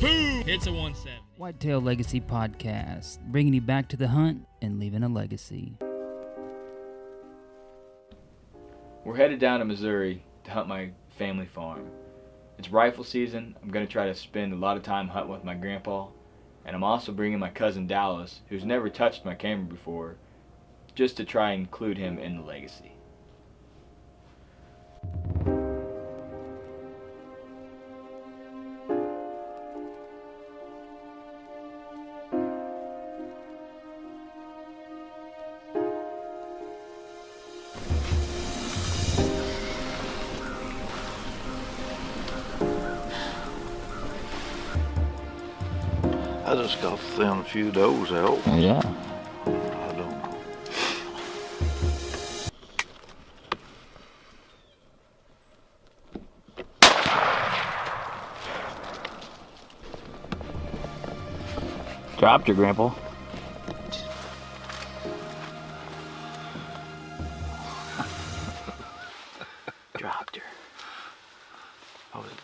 Boom! Hits a 170. Whitetail Legacy Podcast, bringing you back to the hunt and leaving a legacy. We're headed down to Missouri to hunt my family farm. It's rifle season. I'm going to try to spend a lot of time hunting with my grandpa, and I'm also bringing my cousin Dallas, who's never touched my camera before, just to try and include him in the legacy. I just got to thin a few of those out. Yeah. I don't know. Dropped her, Grandpa. Dropped her. What was it?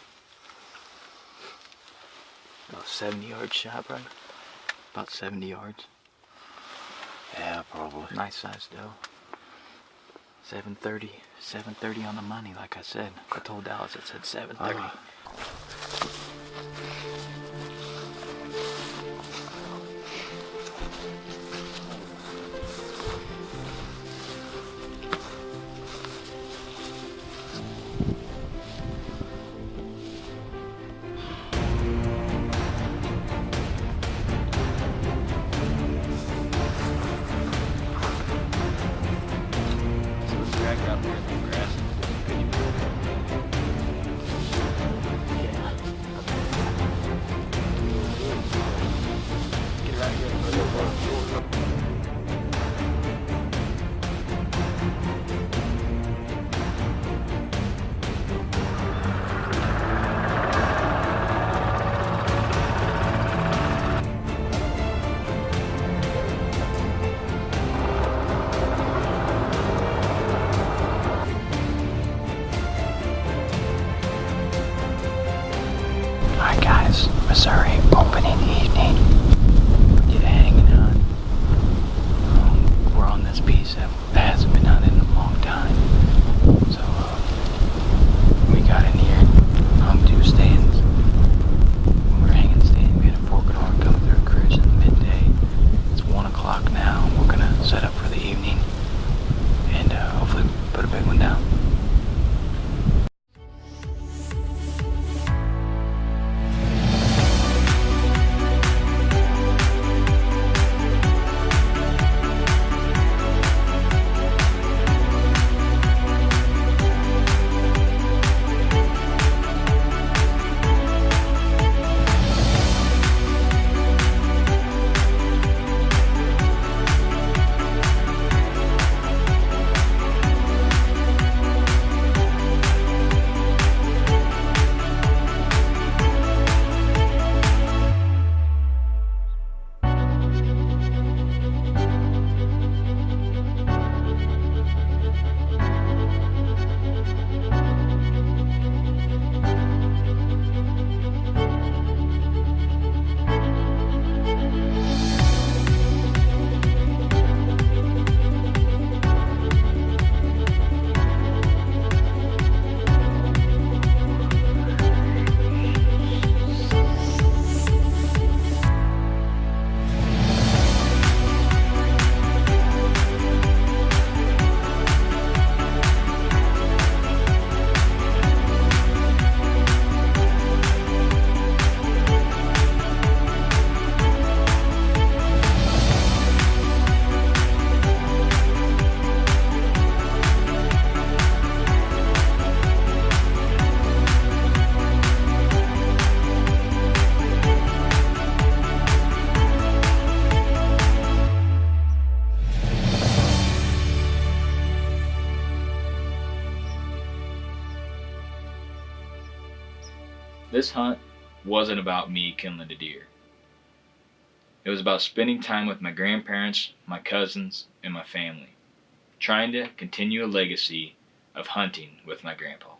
About 70-yard shot, right? About 70 yards. Yeah, probably. Nice size doe. 730 on the money, like I said. I told Dallas it said 730. Out there in the grass. Get right here. Alright guys, Missouri opening evening. Get hanging on. We're on this piece that hasn't been hunted in a long time. So we got in here, hung two stands. We're hanging stand. We had a forked horn come through cruising midday. It's 1 o'clock now. We're gonna set up for the evening and hopefully put a big one down. This hunt wasn't about me killing a deer. It was about spending time with my grandparents, my cousins, and my family, trying to continue a legacy of hunting with my grandpa.